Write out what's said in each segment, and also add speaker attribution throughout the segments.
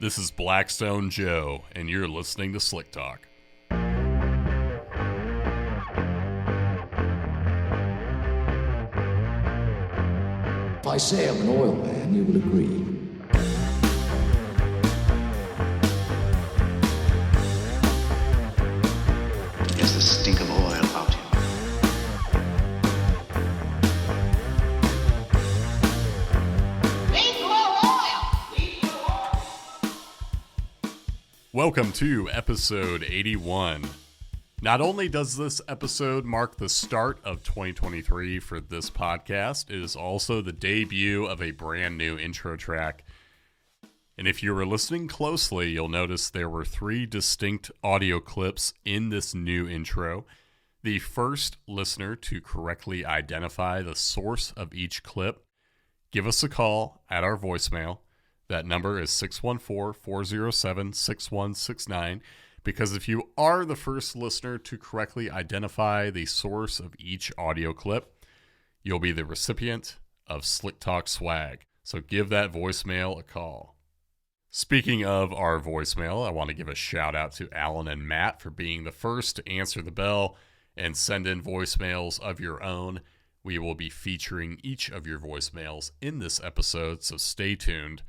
Speaker 1: This is Blackstone Joe, and you're listening to Slick Talk.
Speaker 2: If I say I'm an oil man, you will agree.
Speaker 3: There's the stink of oil about him.
Speaker 1: Welcome to episode 81. Not only does this episode mark the start of 2023 for this podcast, it is also the debut of a brand new intro track. And if you were listening closely, you'll notice there were 3 distinct audio clips in this new intro. The first listener to correctly identify the source of each clip, give us a call at our voicemail. That number is 614-407-6169, because if you are the first listener to correctly identify the source of each audio clip, you'll be the recipient of Slick Talk swag. So give that voicemail a call. Speaking of our voicemail, I want to give a shout out to Alan and Matt for being the first to answer the bell and send in voicemails of your own. We will be featuring each of your voicemails in this episode, so stay tuned.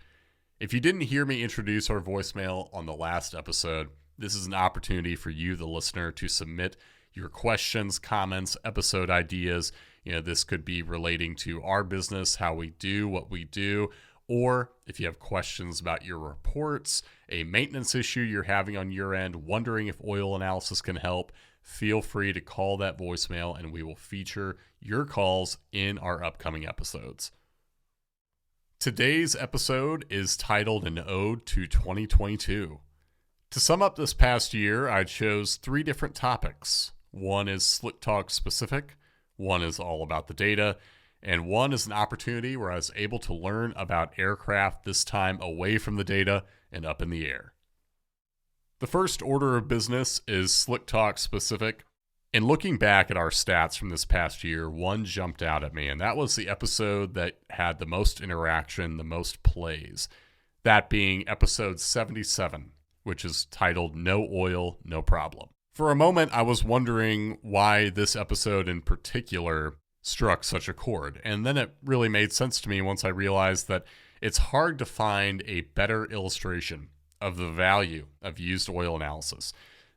Speaker 1: If you didn't hear me introduce our voicemail on the last episode, this is an opportunity for you, the listener, to submit your questions, comments, episode ideas. This could be relating to our business, how we do what we do, or if you have questions about your reports, a maintenance issue you're having on your end, wondering if oil analysis can help, feel free to call that voicemail and we will feature your calls in our upcoming episodes. Today's episode is titled An Ode to 2022. To sum up this past year, I chose 3 different topics. One is Slick Talk specific, one is all about the data, and one is an opportunity where I was able to learn about aircraft, this time away from the data and up in the air. The first order of business is Slick Talk specific. And looking back at our stats from this past year, one jumped out at me, and that was the episode that had the most interaction, the most plays. That being episode 77, which is titled No Oil, No Problem. For a moment, I was wondering why this episode in particular struck such a chord, and then it really made sense to me once I realized that it's hard to find a better illustration of the value of used oil analysis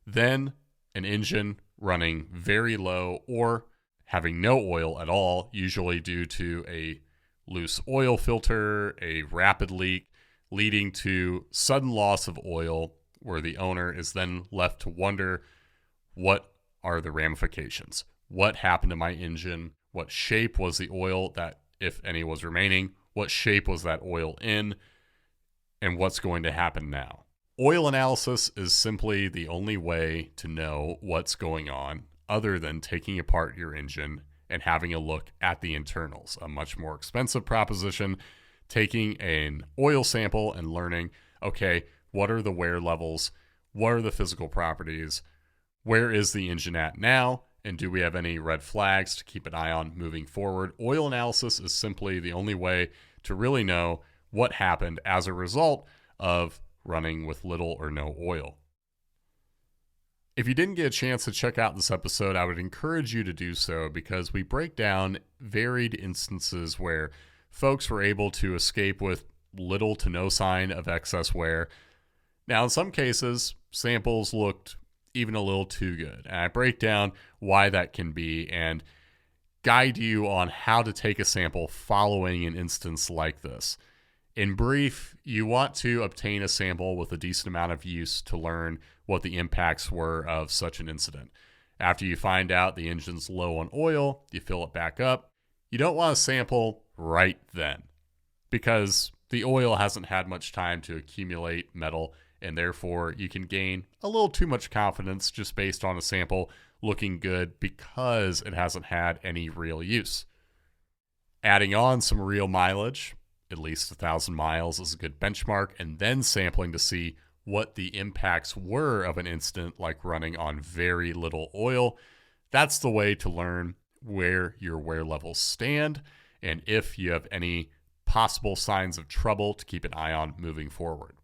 Speaker 1: than an engine running very low or having no oil at all, usually due to a loose oil filter, a rapid leak, leading to sudden loss of oil, where the owner is then left to wonder, what are the ramifications? What happened to my engine? What shape was the oil that, if any, was remaining? What shape was that oil in? And what's going to happen now? Oil analysis is simply the only way to know what's going on other than taking apart your engine and having a look at the internals. A much more expensive proposition, taking an oil sample and learning, okay, what are the wear levels? What are the physical properties? Where is the engine at now? And do we have any red flags to keep an eye on moving forward? Oil analysis is simply the only way to really know what happened as a result of running with little or no oil. If you didn't get a chance to check out this episode, I would encourage you to do so, because we break down varied instances where folks were able to escape with little to no sign of excess wear. Now, in some cases, samples looked even a little too good. And I break down why that can be and guide you on how to take a sample following an instance like this. In brief, you want to obtain a sample with a decent amount of use to learn what the impacts were of such an incident. After you find out the engine's low on oil, you fill it back up. You don't want to sample right then, because the oil hasn't had much time to accumulate metal, and therefore you can gain a little too much confidence just based on a sample looking good because it hasn't had any real use. Adding on some real mileage, at least 1,000 miles, is a good benchmark, and then sampling to see what the impacts were of an incident like running on very little oil. That's the way to learn where your wear levels stand and if you have any possible signs of trouble to keep an eye on moving forward.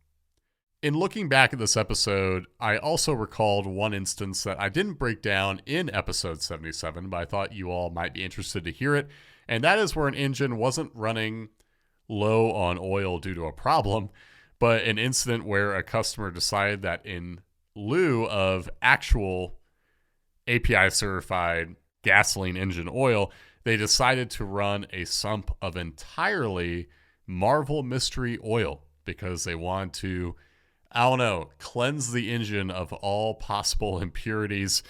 Speaker 1: In looking back at this episode, I also recalled one instance that I didn't break down in episode 77, but I thought you all might be interested to hear it. And that is where an engine wasn't running low on oil due to a problem, but an incident where a customer decided that in lieu of actual API certified gasoline engine oil, they decided to run a sump of entirely Marvel Mystery Oil because they wanted to, I don't know, cleanse the engine of all possible impurities.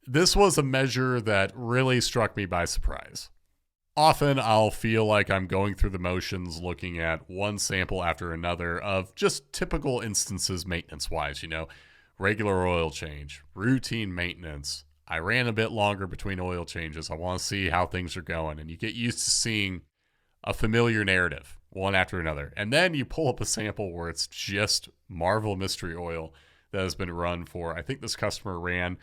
Speaker 1: This was a measure that really struck me by surprise. Often I'll feel like I'm going through the motions looking at one sample after another of just typical instances maintenance-wise, regular oil change, routine maintenance. I ran a bit longer between oil changes. I want to see how things are going. And you get used to seeing a familiar narrative one after another. And then you pull up a sample where it's just Marvel Mystery Oil that has been run for, I think this customer ran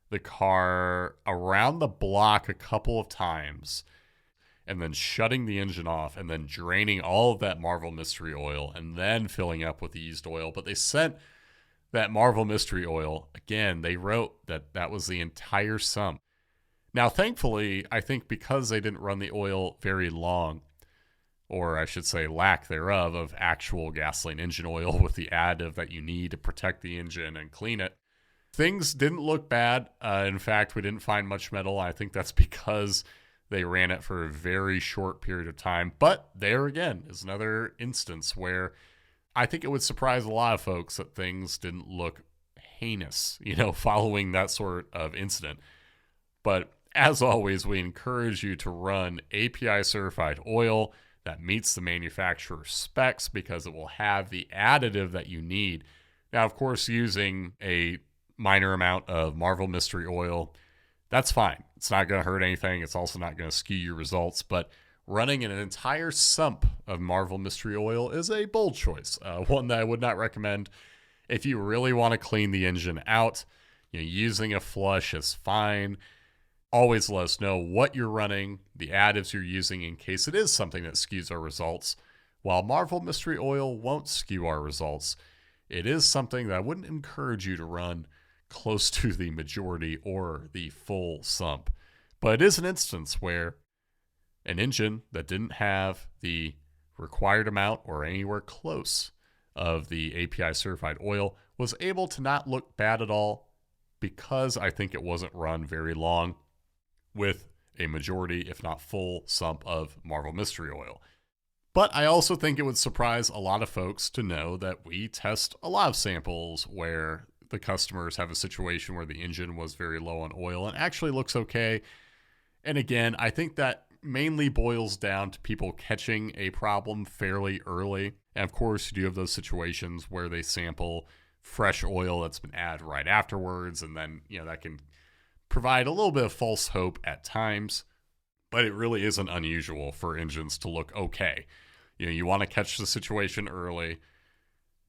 Speaker 1: the car around the block a couple of times and then shutting the engine off and then draining all of that Marvel Mystery Oil and then filling up with the used oil. But they sent that Marvel Mystery Oil, again, they wrote that that was the entire sump. Now, thankfully, I think because they didn't run the oil very long, or I should say lack thereof, of actual gasoline engine oil with the additive that you need to protect the engine and clean it, things didn't look bad. In fact, we didn't find much metal. I think that's because they ran it for a very short period of time. But there again is another instance where I think it would surprise a lot of folks that things didn't look heinous, following that sort of incident. But as always, we encourage you to run API certified oil that meets the manufacturer's specs because it will have the additive that you need. Now, of course, using a minor amount of Marvel Mystery Oil, that's fine. It's not going to hurt anything. It's also not going to skew your results. But running an entire sump of Marvel Mystery Oil is a bold choice, one that I would not recommend. If you really want to clean the engine out, using a flush is fine. Always let us know what you're running, the additives you're using in case it is something that skews our results. While Marvel Mystery Oil won't skew our results, it is something that I wouldn't encourage you to run close to the majority or the full sump. But it is an instance where an engine that didn't have the required amount or anywhere close of the API certified oil was able to not look bad at all because I think it wasn't run very long with a majority, if not full, sump of Marvel Mystery Oil. But I also think it would surprise a lot of folks to know that we test a lot of samples where the customers have a situation where the engine was very low on oil and actually looks okay. And again, I think that mainly boils down to people catching a problem fairly early. And of course, you do have those situations where they sample fresh oil that's been added right afterwards, and then, that can provide a little bit of false hope at times. But it really isn't unusual for engines to look okay. You want to catch the situation early,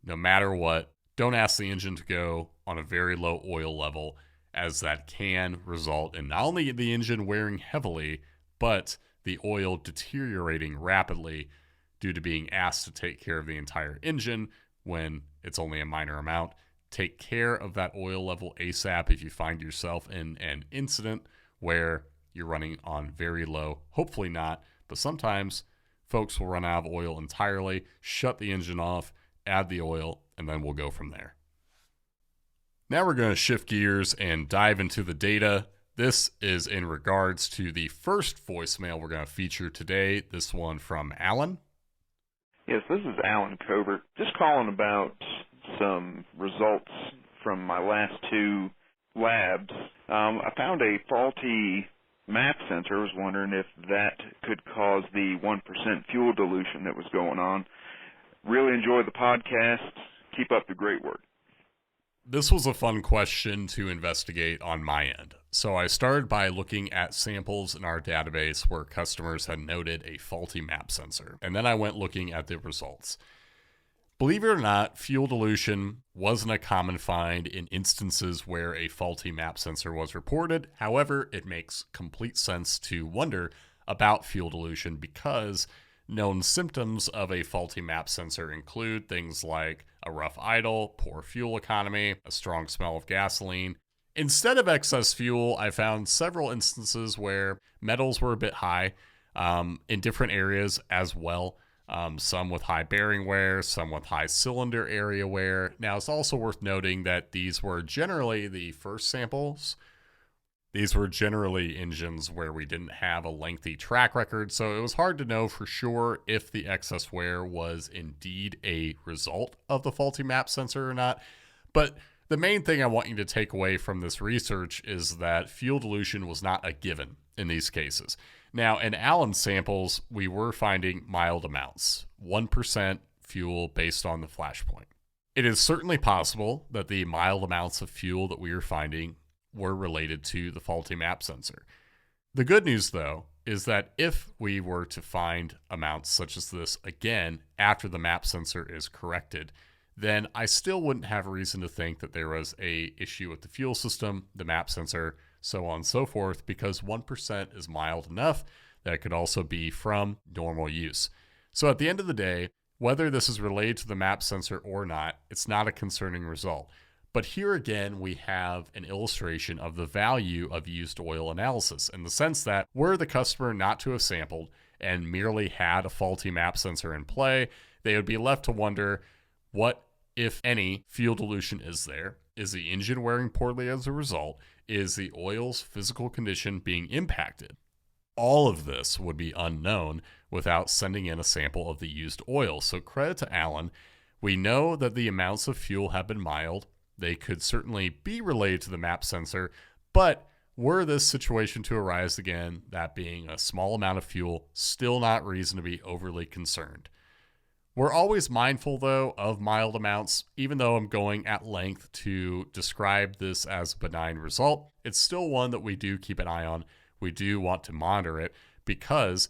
Speaker 1: no matter what. Don't ask the engine to go on a very low oil level, as that can result in not only the engine wearing heavily, but the oil deteriorating rapidly due to being asked to take care of the entire engine when it's only a minor amount. Take care of that oil level ASAP if you find yourself in an incident where you're running on very low. Hopefully not, but sometimes folks will run out of oil entirely, shut the engine off, add the oil, and then we'll go from there. Now we're going to shift gears and dive into the data. This is in regards to the first voicemail we're going to feature today, this one from Alan.
Speaker 4: Yes, this is Alan Covert. Just calling about some results from my last two labs. I found a faulty map sensor. I was wondering if that could cause the 1% fuel dilution that was going on. Really enjoy the podcast. Keep up the great work.
Speaker 1: This was a fun question to investigate on my end. So I started by looking at samples in our database where customers had noted a faulty map sensor, and then I went looking at the results. Believe it or not, fuel dilution wasn't a common find in instances where a faulty map sensor was reported. However, it makes complete sense to wonder about fuel dilution because known symptoms of a faulty map sensor include things like a rough idle, poor fuel economy, a strong smell of gasoline. Instead of excess fuel, I found several instances where metals were a bit high in different areas as well. Some with high bearing wear, some with high cylinder area wear. Now, it's also worth noting that these were generally the first samples. These were generally engines where we didn't have a lengthy track record, so it was hard to know for sure if the excess wear was indeed a result of the faulty map sensor or not. But the main thing I want you to take away from this research is that fuel dilution was not a given in these cases. Now, in Allen's samples, we were finding mild amounts, 1% fuel based on the flash point. It is certainly possible that the mild amounts of fuel that we were finding were related to the faulty map sensor. The good news, though, is that if we were to find amounts such as this again after the map sensor is corrected, then I still wouldn't have a reason to think that there was a issue with the fuel system, the map sensor, so on and so forth, because 1% is mild enough that it could also be from normal use. So at the end of the day, whether this is related to the map sensor or not, it's not a concerning result. But here again, we have an illustration of the value of used oil analysis in the sense that were the customer not to have sampled and merely had a faulty map sensor in play, they would be left to wonder what, if any, fuel dilution is there. Is the engine wearing poorly as a result? Is the oil's physical condition being impacted? All of this would be unknown without sending in a sample of the used oil. So credit to Allen. We know that the amounts of fuel have been mild. They could certainly be related to the map sensor, but were this situation to arise again, that being a small amount of fuel, still not reason to be overly concerned. We're always mindful, though, of mild amounts. Even though I'm going at length to describe this as a benign result, it's still one that we do keep an eye on. We do want to monitor it because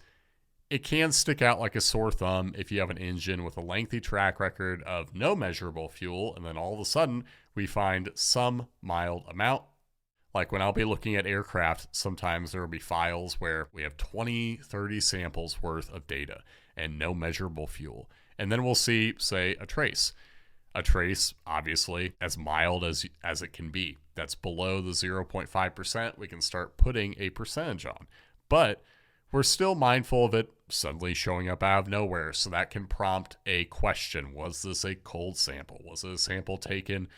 Speaker 1: it can stick out like a sore thumb if you have an engine with a lengthy track record of no measurable fuel, and then all of a sudden we find some mild amount. Like when I'll be looking at aircraft, sometimes there will be files where we have 20, 30 samples worth of data and no measurable fuel. And then we'll see, say, a trace. A trace, obviously, as mild as it can be. That's below the 0.5%. We can start putting a percentage on. But we're still mindful of it suddenly showing up out of nowhere. So that can prompt a question. Was this a cold sample? Was it a sample taken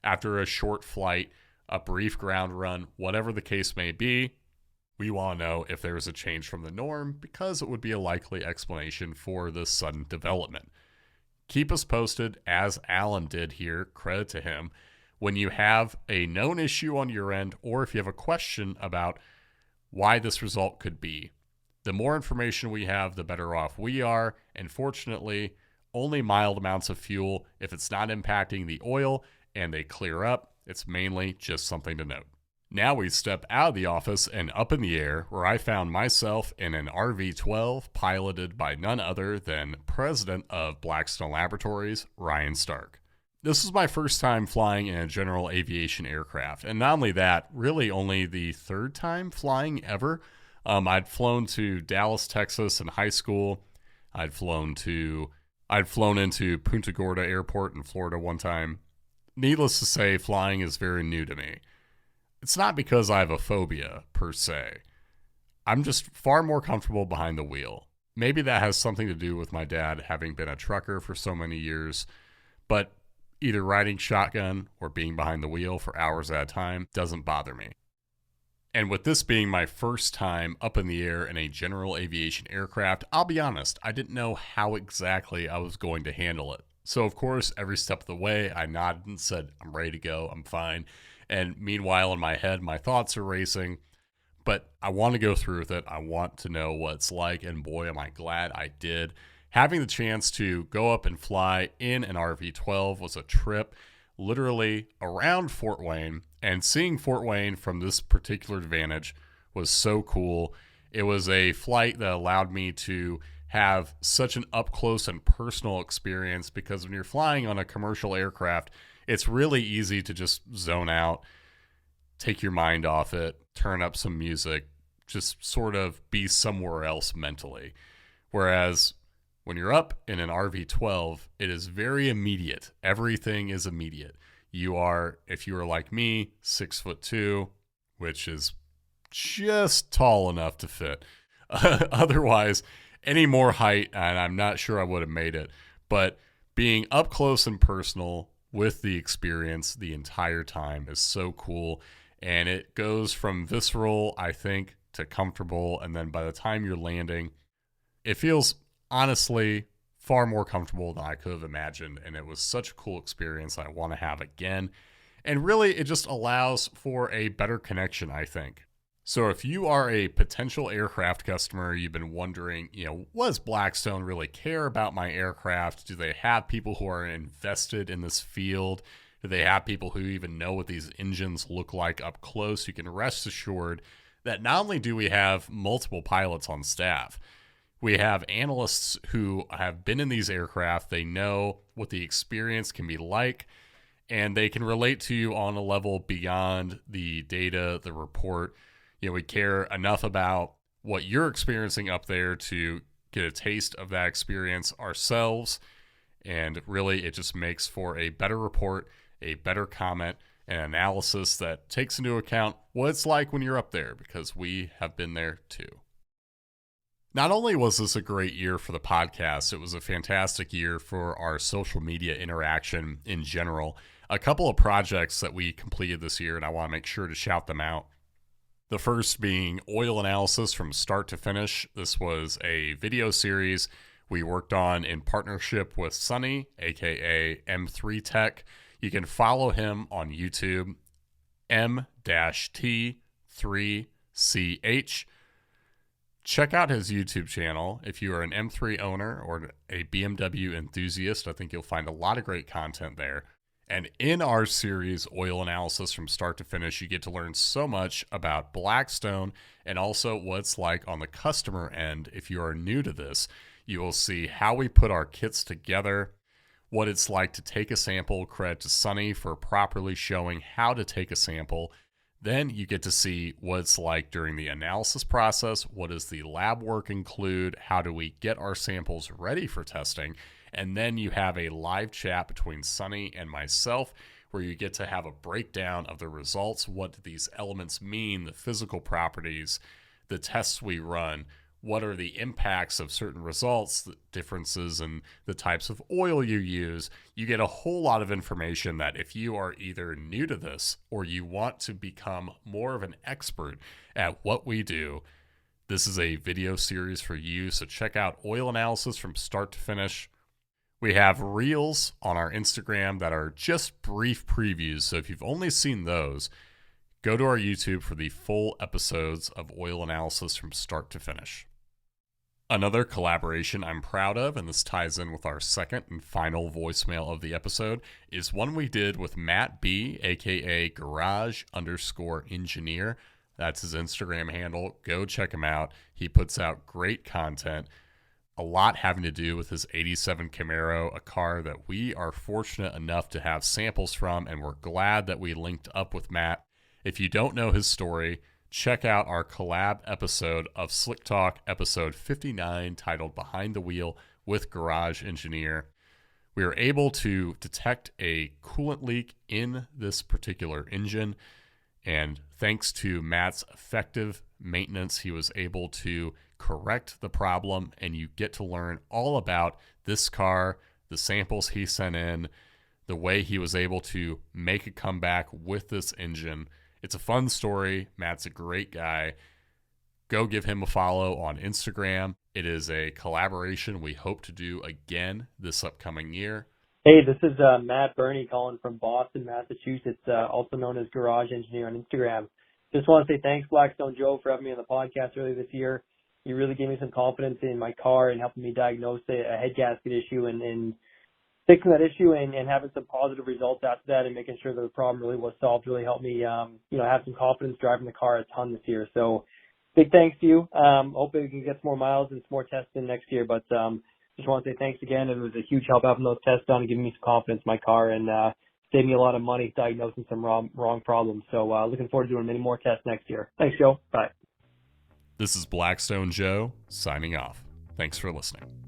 Speaker 1: after a short flight, a brief ground run, whatever the case may be? We want to know if there is a change from the norm because it would be a likely explanation for this sudden development. Keep us posted, as Allen did here, credit to him, when you have a known issue on your end or if you have a question about why this result could be. The more information we have, the better off we are, and fortunately, only mild amounts of fuel. If it's not impacting the oil and they clear up, it's mainly just something to note. Now we step out of the office and up in the air, where I found myself in an RV-12 piloted by none other than President of Blackstone Laboratories, Ryan Stark. This was my first time flying in a general aviation aircraft, and not only that, really only the third time flying ever. I'd flown to Dallas, Texas in high school. I'd flown into Punta Gorda Airport in Florida one time. Needless to say, flying is very new to me. It's not because I have a phobia, per se. I'm just far more comfortable behind the wheel. Maybe that has something to do with my dad having been a trucker for so many years, but either riding shotgun or being behind the wheel for hours at a time doesn't bother me. And with this being my first time up in the air in a general aviation aircraft, I'll be honest, I didn't know how exactly I was going to handle it. So of course, every step of the way, I nodded and said, I'm ready to go, I'm fine. And meanwhile, in my head, my thoughts are racing, but I want to go through with it. I want to know what it's like, and boy, am I glad I did. Having the chance to go up and fly in an RV-12 was a trip literally around Fort Wayne, and seeing Fort Wayne from this particular vantage was so cool. It was a flight that allowed me to have such an up-close and personal experience because when you're flying on a commercial aircraft, it's really easy to just zone out, take your mind off it, turn up some music, just sort of be somewhere else mentally. Whereas When you're up in an RV-12, it is very immediate. Everything is immediate. You are, if you are like me, 6'2", which is just tall enough to fit. Otherwise, any more height, and I'm not sure I would have made it. But being up close and personal with the experience the entire time is so cool. And it goes from visceral, I think, to comfortable. And then by the time you're landing, it feels honestly far more comfortable than I could have imagined. And it was such a cool experience. I want to have again. And really, it just allows for a better connection, I think. So if you are a potential aircraft customer, you've been wondering, does Blackstone really care about my aircraft? Do they have people who are invested in this field? Do they have people who even know what these engines look like up close? You can rest assured that not only do we have multiple pilots on staff, we have analysts who have been in these aircraft. They know what the experience can be like, and they can relate to you on a level beyond the data, the report. We care enough about what you're experiencing up there to get a taste of that experience ourselves. And really, it just makes for a better report, a better comment, and analysis that takes into account what it's like when you're up there, because we have been there too. Not only was this a great year for the podcast, it was a fantastic year for our social media interaction in general. A couple of projects that we completed this year, and I want to make sure to shout them out. The first being oil analysis from start to finish. This was a video series we worked on in partnership with Sonny, aka M3 Tech. You can follow him on YouTube, M-T3CH. Check out his YouTube channel. If you are an M3 owner or a BMW enthusiast, I think you'll find a lot of great content there. And in our series, Oil Analysis from Start to Finish, you get to learn so much about Blackstone and also what it's like on the customer end. If you are new to this, you will see how we put our kits together, what it's like to take a sample. Credit to Sonny for properly showing how to take a sample. Then you get to see what it's like during the analysis process. What does the lab work include? How do we get our samples ready for testing? And then you have a live chat between Sonny and myself where you get to have a breakdown of the results. What do these elements mean? The physical properties, the tests we run. What are the impacts of certain results, the differences in the types of oil you use? You get a whole lot of information that if you are either new to this or you want to become more of an expert at what we do, this is a video series for you. So check out Oil Analysis from start to finish. We have reels on our Instagram that are just brief previews. So if you've only seen those, go to our YouTube for the full episodes of Oil Analysis from start to finish. Another collaboration I'm proud of, and this ties in with our second and final voicemail of the episode, is one we did with Matt B, aka Garage_Engineer. That's his Instagram handle. Go check him out. He puts out great content. A lot having to do with his 87 Camaro, a car that we are fortunate enough to have samples from, and we're glad that we linked up with Matt. If you don't know his story, check out our collab episode of Slick Talk, episode 59, titled Behind the Wheel with Garage Engineer. We were able to detect a coolant leak in this particular engine, and thanks to Matt's effective maintenance, he was able to correct the problem, and you get to learn all about this car, the samples he sent in, the way he was able to make a comeback with this engine. It's a fun story. Matt's a great guy. Go give him a follow on Instagram. It is a collaboration we hope to do again this upcoming year.
Speaker 5: Hey, this is Matt Burney calling from Boston, Massachusetts, also known as Garage Engineer on Instagram. Just want to say thanks, Blackstone Joe, for having me on the podcast earlier this year. You really gave me some confidence in my car and helping me diagnose a head gasket issue and fixing that issue and having some positive results after that and making sure that the problem really was solved really helped me, have some confidence driving the car a ton this year. So big thanks to you. Hoping we can get some more miles and some more tests in next year. But just want to say thanks again. It was a huge help having those tests done and giving me some confidence in my car and saved me a lot of money diagnosing some wrong problems. So looking forward to doing many more tests next year. Thanks, Joe. Bye.
Speaker 1: This is Blackstone Joe signing off. Thanks for listening.